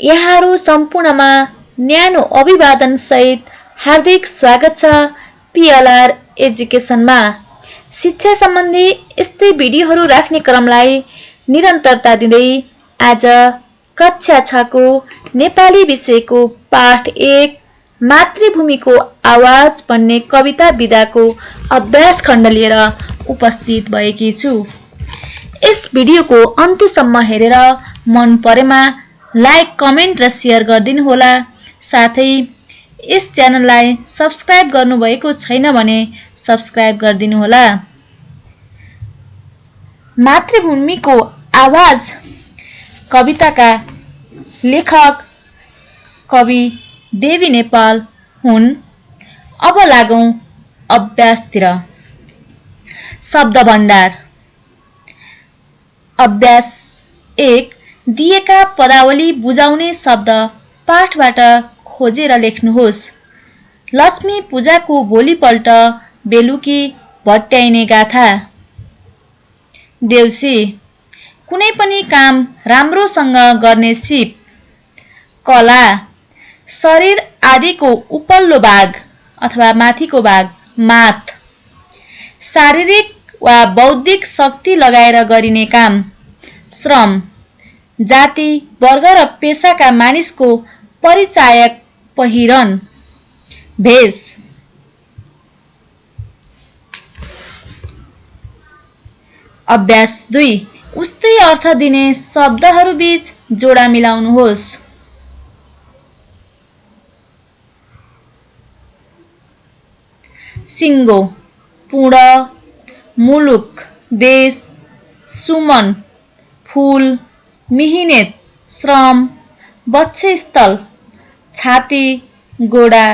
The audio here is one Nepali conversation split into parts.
यहाँहरू सम्पूर्णमा न्यानो अभिवादन सहित हार्दिक स्वागत छ पीएलआर एजुकेसनमा। शिक्षा सम्बन्धी यस्तै भिडियोहरू राख्ने क्रमलाई निरन्तरता दिँदै आज कक्षा 6 को नेपाली विषयको पाठ 1 मातृभूमिको आवाज भन्ने कविता विधाको अभ्यास खण्ड लिएर उपस्थित भएकी छु। यस भिडियोको अन्त्यसम्म हेरेर मन परेमा लाइक, कमेन्ट र शेयर गरिदिनु होला। साथै यस च्यानललाई सब्स्क्राइब गर्नुभएको छैन भने सब्स्क्राइब गरिदिनु होला। मातृभूमिको आवाज कविताका लेखक कवि देवी नेपाल हुन्। अब लागौं अभ्यासतिर। शब्द भण्डार। अभ्यास 1 दिएका पदावली बुझाउने शब्द पाठबाट खोजेर लेख्नुहोस्। लक्ष्मी पूजाको भोलिपल्ट बेलुकी भट्याइने गाथा। देउसी कुनै पनि काम राम्रोसँग गर्ने सिप। कला शरीर आदिको उपल्लो भाग अथवा माथिको भाग। मात शारीरिक वा बौद्धिक शक्ति लगाएर गरिने काम। श्रम जाति, वर्ग र पेशाका मानिसको परिचायक पहिरन। भेष अभ्यास 2 उस्तै अर्थ दिने शब्दहरूबीच जोडा मिलाउनुहोस्। सिङ्गो पूर्ण, मुलुक, देश, सुमन, फूल, मिहिनेत, श्रम, वक्षस्थल, छाती, गोडा,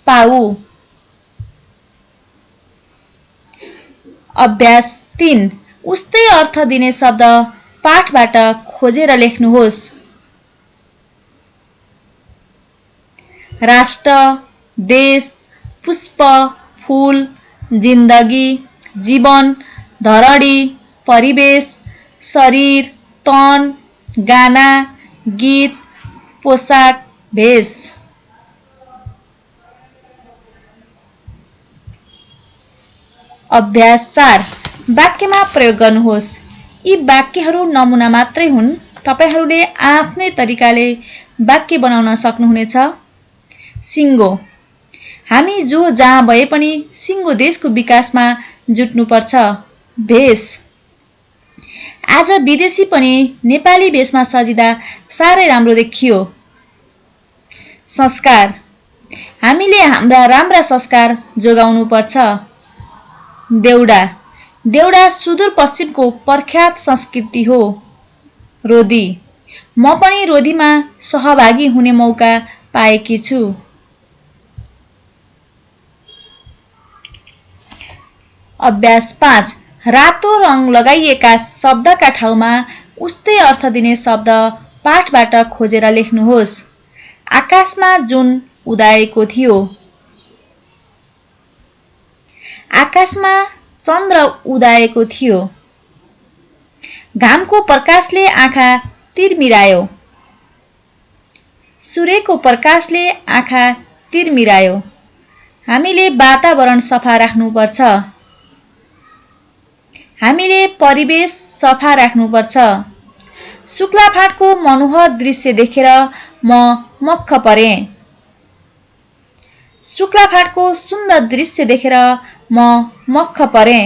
पाउ। अभ्यास 3 उस्तै अर्थ दिने शब्द पाठबाट खोजेर लेख्नुहोस्। राष्ट्र, देश, पुष्प, फूल, जिन्दगी, जीवन, धरणी, परिवेश, शरीर, तन, गाना, गीत, पोशाक, भेष। अभ्यास 4 वाक्यमा प्रयोग गर्नुहोस्। यी वाक्यहरू नमुना मात्रै हुन्। तपाईहरूले आफ्नै तरिकाले वाक्य बनाउन सक्नुहुनेछ। सिङ्गो हामी जो जहाँ भए पनि सिङ्गो देशको विकासमा जुट्नुपर्छ। भेष आज विदेशी पनि नेपाली भेषमा सजिँदा साह्रै राम्रो देखियो। संस्कार हामीले हाम्रा राम्रा संस्कार जोगाउनुपर्छ। देउडा देउडा सुदूरपश्चिमको प्रख्यात संस्कृति हो। रोदी म पनि रोदीमा सहभागी हुने मौका पाएकी छु। अभ्यास 5 रातो रङ लगाइएका शब्दका ठाउँमा उस्तै अर्थ दिने शब्द पाठबाट खोजेर लेख्नुहोस्। आकाशमा जुन उदाएको थियो। आकाशमा चन्द्र उदाएको थियो। घामको प्रकाशले आँखा तिरमिरायो। सूर्यको प्रकाशले आँखा तिरमिरायो। हामीले वातावरण सफा राख्नुपर्छ। हामीले परिवेश सफा राख्नुपर्छ। शुक्लाफाँटको मनोहर दृश्य देखेर म मक्ख परे। शुक्लाफाँटको सुन्दर दृश्य देखेर म मक्ख परे।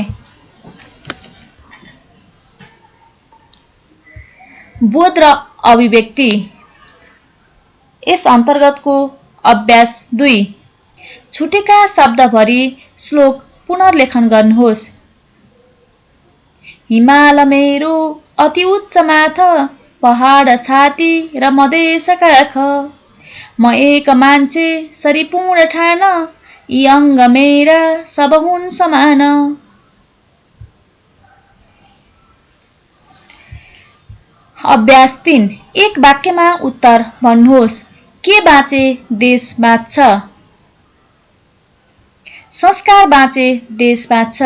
बोध र अभिव्यक्ति यस अन्तर्गतको अभ्यास 2 छुटेका शब्दभरि श्लोक पुनर्लेखन गर्नुहोस्। हिमाल मेरो अति उच्च माथ, पहाड छाती र मधेसका रख। म एक मान्छे सरिपूर्ण ठान, यी अङ्ग मेरा सब हुन् समान। अभ्यास 3 एक वाक्यमा उत्तर भन्नुहोस्। के बाँचे देश बाँच्छ। संस्कार बाँचे देश बाँच्छ।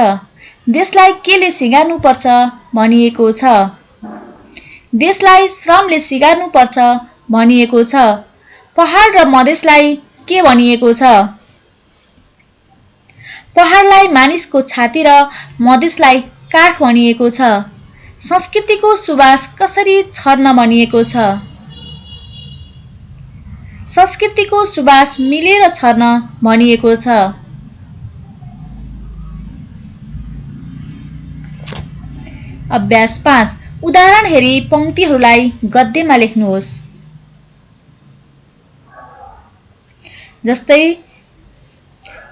देशलाई केले सिगार्नुपर्छ भनिएको छ। देशलाई श्रमले सिगार्नुपर्छ भनिएको छ? पहाड र मधेसलाई के भनिएको छ? पहाडलाई मानिसको छाती र मधेसलाई काख भनिएको छ। संस्कृतिको सुवास कसरी छर्न भनिएको छ? संस्कृतिको सुवास मिलेर छर्न भनिएको छ। अभ्यास 5 उदाहरण हेरी पंक्तिहरूलाई गद्यमा लेख्नुहोस्। जस्तै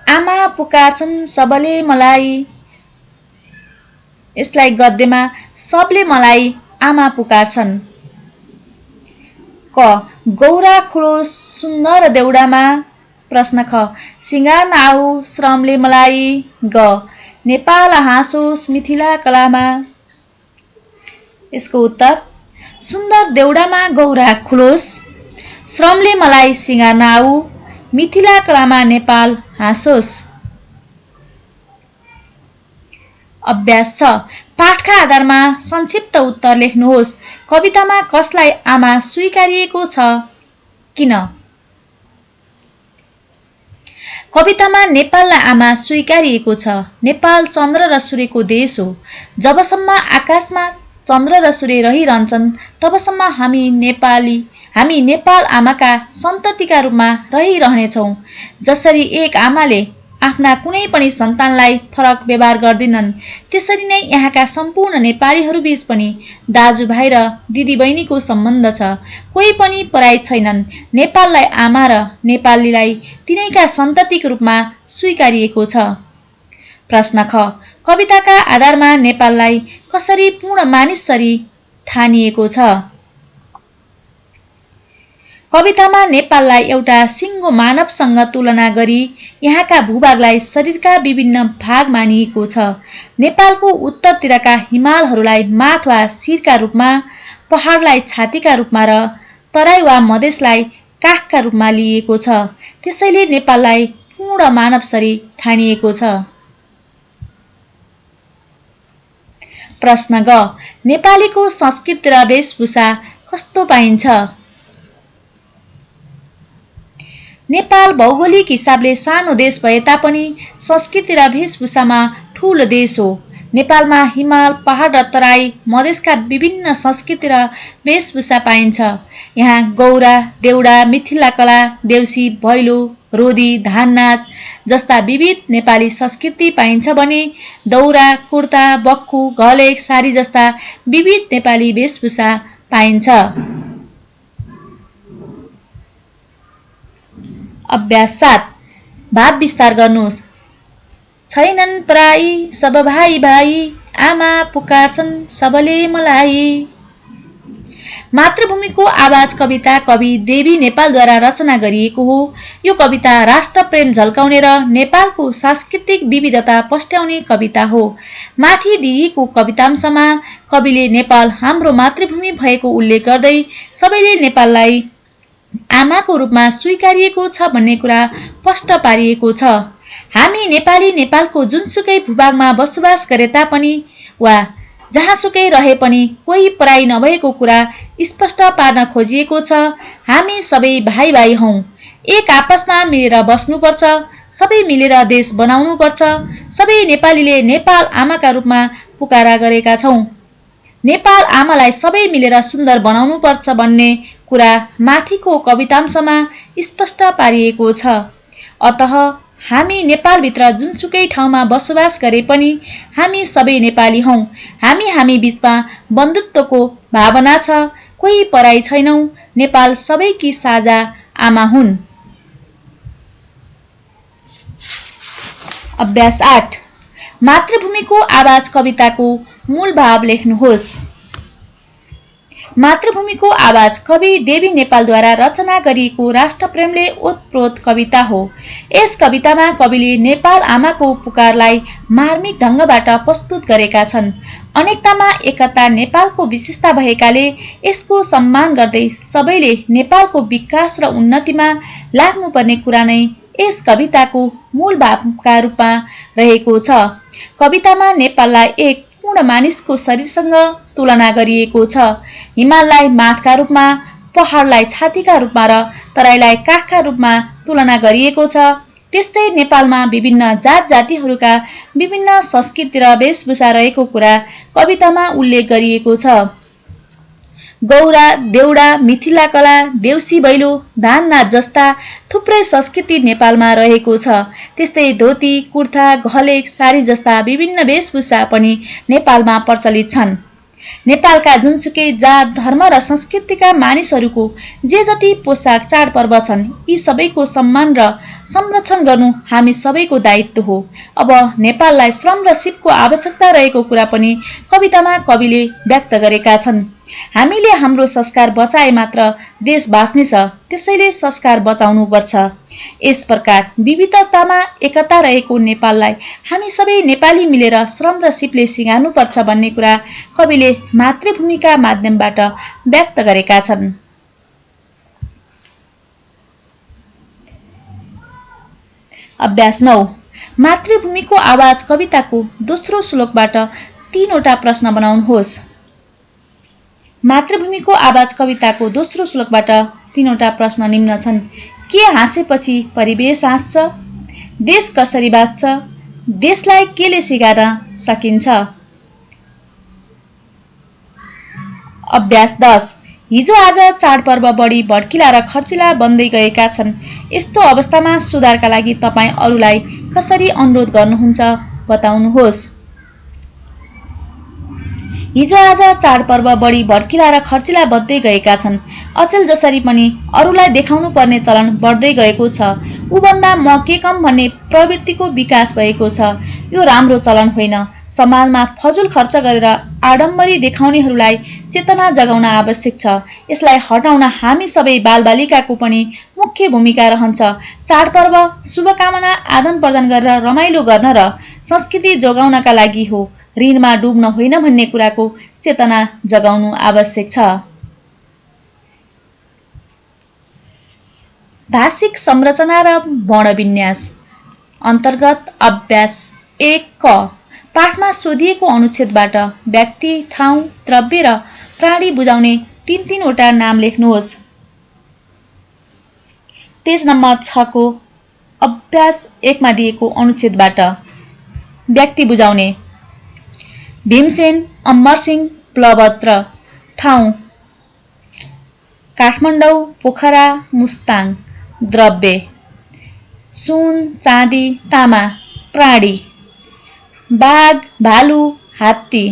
आमा पुकार्छन् सबले मलाई, यसलाई गद्यमा सबले मलाई आमा पुकार्छन्। क गौरा खुलो सुन्दर देउडामा, प्रश्न ख सिंगार नआऊ श्रमले मलाई। ग नेपाल हाँसोस् मिथिला कलामा, यसको उत्तर सुन्दर देउडामा गौरा खुलोस्, श्रमले मलाई सिंगार नआऊ, मिथिला कलामा नेपाल हाँसोस्। अभ्यास 6 पाठका आधारमा संक्षिप्त उत्तर लेख्नुहोस्। कवितामा कसलाई आमा स्वीकारिएको छ, किन? कवितामा नेपाललाई आमा स्वीकारिएको छ। नेपाल चन्द्र र सूर्यको देश हो। जबसम्म आकाशमा चन्द्र र सूर्य रहिरहन्छन् तबसम्म हामी नेपाल आमाका सन्ततिका रूपमा रहिरहनेछौँ। जसरी एक आमाले आफ्ना कुनै पनि सन्तानलाई फरक व्यवहार गर्दिनन्, त्यसरी नै यहाँका सम्पूर्ण नेपालीहरूबीच पनि दाजुभाइ र दिदीबहिनीको सम्बन्ध छ। कोही पनि पराई छैनन्। नेपाललाई आमा र नेपालीलाई तिनैका सन्ततिको रूपमा स्वीकारिएको छ। प्रश्न ख कविताका आधारमा नेपाललाई कसरी पूर्ण मानिससरी ठानिएको छ? कवितामा नेपाललाई एउटा सिङ्गो मानवसँग तुलना गरी यहाँका भूभागलाई शरीरका विभिन्न भाग मानिएको छ। नेपालको उत्तरतिरका हिमालहरूलाई माथ वा शिरका रूपमा, पहाडलाई छातीका रूपमा र तराई वा मधेसलाई काखका रूपमा लिएको छ। त्यसैले नेपाललाई पूर्ण मानवसरी ठानिएको छ। प्रश्न ग नेपालीको संस्कृति र वेशभूषा कस्तो पाइन्छ? नेपाल भौगोलिक हिसाबले सानो देश भए तापनि संस्कृति र वेशभूषामा ठूलो देश हो। नेपालमा हिमाल, पहाड र तराई मधेसका विभिन्न संस्कृति र वेशभूषा पाइन्छ। यहाँ गौरा, देउडा, मिथिला कला, देउसी, भैलो, रोदी, धान नाच जस्ता विविध नेपाली संस्कृति पाइन्छ भने दौरा, कुर्ता, बक्खु, घलेक, सारी जस्ता विविध नेपाली वेशभूषा पाइन्छ। अभ्यास 7 भाव विस्तार गर्नुहोस्। छैनन् पराई सब भाइ भाइ, आमा पुकार्छन् सबले मलाई। मातृभूमिको आवाज कविता कवि देवी नेपालद्वारा रचना गरिएको हो। यो कविता राष्ट्रप्रेम झल्काउने र नेपालको सांस्कृतिक विविधता पस्ट्याउने कविता हो। माथि दिइएको कवितांशमा कविले नेपाल हाम्रो मातृभूमि भएको उल्लेख गर्दै सबैले नेपाललाई आमाको रूपमा स्वीकारिएको छ भन्ने कुरा स्पष्ट पारिएको छ। हामी नेपाली नेपालको जुनसुकै भूभागमा बसोबास गरे तापनि वा जहाँसुकै रहे पनि कोही पराई नभएको कुरा स्पष्ट पार्न खोजिएको छ। हामी सबै भाइ भाइ हौं। एक आपसमा मिलेर बस्नुपर्छ। सबै मिलेर देश बनाउनुपर्छ। सबै नेपालीले नेपाल आमाका रूपमा पुकारा गरेका छौं। नेपाल आमालाई सबै मिलेर सुन्दर बनाउनुपर्छ भन्ने कुरा माथिको कवितांशमा स्पष्ट पारिएको छ। अतः हामी नेपालभित्र जुनसुकै ठाउँमा बसोबास गरे पनि हामी सबै नेपाली हौं। हामी बीचमा बन्धुत्वको भावना छ। कोही पराई छैनौं। नेपाल सबैकी साझा आमा हुन्। अभ्यास 8 मातृभूमिको आवाज कविताको मूल भाव लेख्नुहोस्। मातृभूमिको आवाज कवि देवी नेपालद्वारा रचना गरिएको राष्ट्रप्रेमले ओतप्रोत कविता हो। यस कवितामा कविले नेपाल आमाको पुकारलाई मार्मिक ढंगबाट प्रस्तुत गरेका छन्। अनेकतामा एकता नेपालको विशेषता भएकाले यसको सम्मान गर्दै सबैले नेपालको विकास र उन्नतिमा लाग्नुपर्ने कुरा नै यस कविताको मूल भावका रूपमा रहेको छ। कवितामा नेपाललाई एक पूर्ण मानिसको शरीरसँग तुलना गरिएको छ। हिमाललाई माथका रूपमा, पहाडलाई छातीका रूपमा र तराईलाई काखका रूपमा तुलना गरिएको छ। त्यस्तै नेपालमा विभिन्न जात जातिहरूका विभिन्न संस्कृति र वेशभूषा रहेको कुरा कवितामा उल्लेख गरिएको छ। गौरा, देउडा, मिथिला कला, देउसी भैलो, धान नाच जस्ता थुप्रै संस्कृति नेपालमा रहेको छ। त्यस्तै धोती, कुर्ता, घलेक, साडी जस्ता विभिन्न वेशभूषा पनि नेपालमा प्रचलित छन्। नेपालका जुनसुकै जात, धर्म र संस्कृतिका मानिसहरूको जे जति पोसाक चाडपर्व छन्, यी सबैको सम्मान र संरक्षण गर्नु हामी सबैको दायित्व हो। अब नेपाललाई श्रम र सिपको आवश्यकता रहेको कुरा पनि कवितामा कविले व्यक्त गरेका छन्। हामीले हाम्रो संस्कार बचाए मात्र देश बाँच्नेछ, त्यसैले संस्कार बचाउनु पर्छ। यस प्रकार विविधतामा एकता रहेको नेपाललाई हामी सबै नेपाली मिलेर श्रम र सिपले सिंगार्नुपर्छ भन्ने कुरा कविले मातृभूमिका माध्यमबाट व्यक्त गरेका छन्। अभ्यास 9 मातृभूमिको आवाज कविताको दोस्रो श्लोकबाट 3वटा प्रश्न बनाउनुहोस्। मातृभूमिको आवाज कविताको दोस्रो श्लोकबाट 3वटा प्रश्न निम्न छन्। के हाँसेपछि परिवेश हाँस्छ? देश कसरी बाँच्छ? देशलाई केले सिगार्न सकिन्छ? अभ्यास 10 हिजो आज चाडपर्व बढी भड्किला र खर्चिला बन्दै गएका छन्। यस्तो अवस्थामा सुधारका लागि तपाईँ अरूलाई कसरी अनुरोध गर्नुहुन्छ बताउनुहोस्। हिजो आज चाडपर्व बढी भड्किला र खर्चिला बन्दै गएका छन्। अचेल जसरी पनि अरूलाई देखाउनु पर्ने चलन बढ्दै गएको छ। उभन्दा म के कम भन्ने प्रवृत्तिको विकास भएको छ। यो राम्रो चलन होइन। समाजमा फजुल खर्च गरेर आडम्बरी देखाउनेहरूलाई चेतना जगाउन आवश्यक छ। यसलाई हटाउन हामी सबै बालबालिकाको पनि मुख्य भूमिका रहन्छ। चाडपर्व शुभकामना आदान प्रदान गरेर रमाइलो गर्न र संस्कृति जोगाउनका लागि हो, ऋणमा डुब्न होइन भन्ने कुराको चेतना जगाउनु आवश्यक छ। भाषिक संरचना र वर्णविन्यास अन्तर्गत अभ्यास 1 क पाठमा सोधिएको अनुच्छेदबाट व्यक्ति, ठाउँ, द्रव्य र प्राणी बुझाउने 3-3वटा नाम लेख्नुहोस्। पेज नम्बर 6 को अभ्यास 1 मा दिएको अनुच्छेदबाट व्यक्ति बुझाउने भीमसेन, अमरसिंह, बलभद्र। ठाउँ काठमाडौँ, पोखरा, मुस्ताङ। द्रव्य सुन, चाँदी, तामा। प्राणी बाघ, भालु, हात्ती।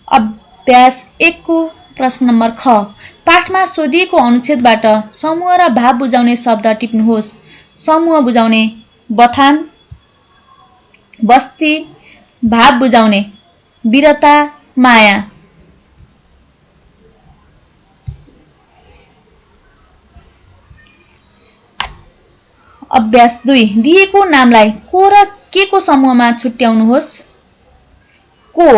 अभ्यास 1 को प्रश्न नम्बर ख पाठमा सोधिएको अनुच्छेदबाट समूह र भाव बुझाउने शब्द टिप्नुहोस्। समूह बुझाउने बथान, बस्ती। भाव बुझाउने वीरता, माया। अभ्यास 2 दिएको नामलाई को र के को समूहमा छुट्याउनुहोस्। को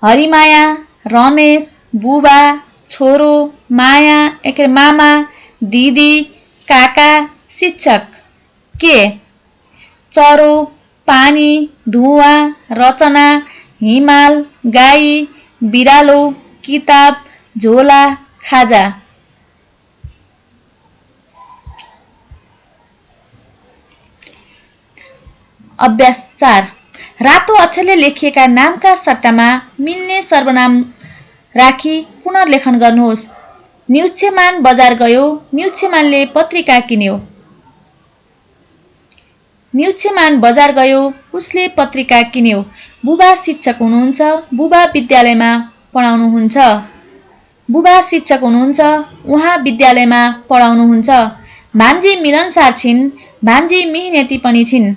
हरिमाया, रमेश, बुबा, छोरो, माया, मामा, दिदी, काका, शिक्षक। के चरो, पानी, धुवा, रचना, हिमाल, गाई, बिरालो, किताब, झोला, खाजा। अभ्यास 4 रातो अक्षरले लेखिएका नामका सट्टामा मिल्ने सर्वनाम राखी पुनर्लेखन गर्नुहोस्। न्युच्छेमान बजार गयो, न्युच्छेमानले पत्रिका किन्यो। न्युच्छेमान बजार गयो, उसले पत्रिका किन्यो। बुबा शिक्षक हुनुहुन्छ, बुबा विद्यालयमा पढाउनुहुन्छ। बुबा शिक्षक हुनुहुन्छ, उहाँ विद्यालयमा पढाउनुहुन्छ। भान्जी मिलनसार छिन्, भान्जी मिहिनेती पनि छिन्।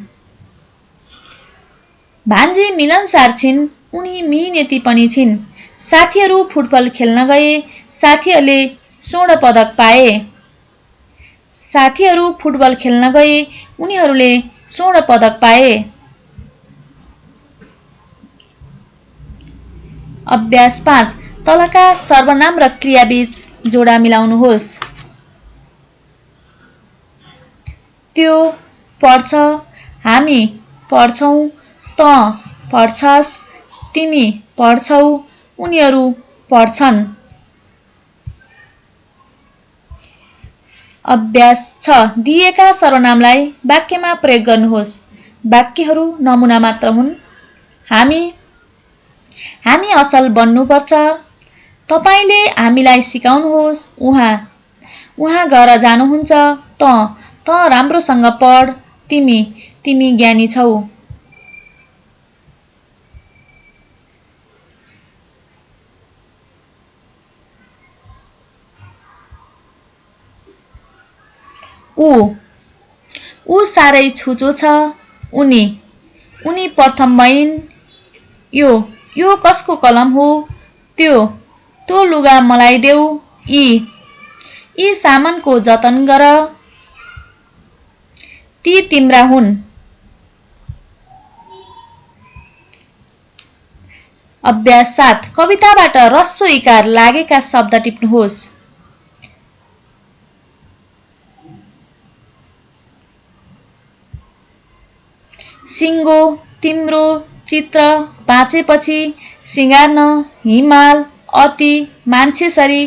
भान्जी मिलनसार छिन्, उनी मिहिनेती पनि छिन्। साथीहरू फुटबल खेल्न गए, साथीहरूले स्वर्ण पदक पाए। साथीहरू फुटबल खेल्न गए, उनीहरूले स्वर्ण पदक पाए। अभ्यास 5 तलका सर्वनाम र क्रियाबीज जोडा मिलाउनुहोस्। त्यो पढ्छ, हामी पढ्छौँ, त पढ्छस्, तिमी पढ्छौ, उनीहरू पढ्छन्। अभ्यास 6 दिएका सर्वनामलाई वाक्यमा प्रयोग गर्नुहोस्। वाक्यहरू नमुना मात्र हुन्। हामी असल बन्नुपर्छ। तपाईले हामीलाई सिकाउनुहोस्। उहाँ घर जानुहुन्छ। त राम्रोसँग पढ। तिमी ज्ञानी छौ। ऊ साह्रै छुचो छ। उनी प्रथम भइन्। यो कसको कलम हो? त्यो लुगा मलाई देऊ। यी सामानको जतन गर। ती तिम्रा हुन्। अभ्यास 7 कविताबाट ह्रस्व इकार लागेका शब्द टिप्नुहोस्। सिङ्गो, तिम्रो, चित्र, बाँचेपछि, सिँगार्न, हिमाल, अति, मान्छेसरी,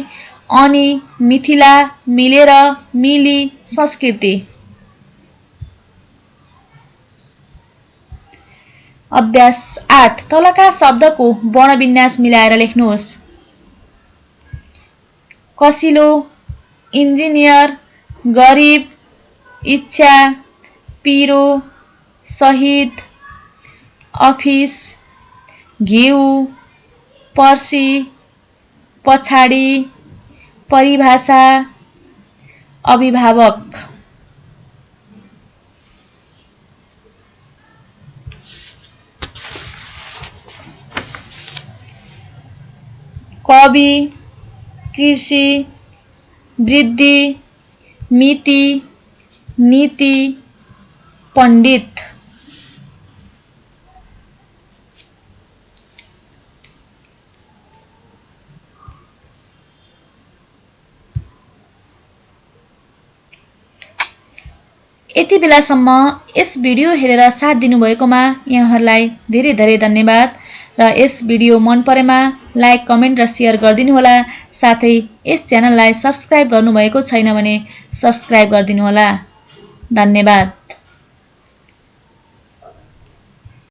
अनि, मिथिला, मिलेर, मिली, संस्कृति। अभ्यास 8 तलका शब्दको वर्णविन्यास मिलाएर लेख्नुहोस्। कसिलो, इन्जिनियर, गरिब, इच्छा, पिरो, शहीद, अफिस, घिउ, पर्सी, पछाडि, परिभाषा, अभिभावक। कवि, कृषि, वृद्धि, मिति, नीति, पण्डित। यति बेलासम्म यस भिडियो हेरेर साथ दिनुभएकोमा यहाँहरूलाई धेरै धेरै धन्यवाद र यस भिडियो मन परेमा लाइक, कमेन्ट र शेयर गरिदिनुहोला। साथै यस च्यानललाई सब्स्क्राइब गर्नुभएको छैन भने सब्स्क्राइब गरिदिनुहोला। धन्यवाद।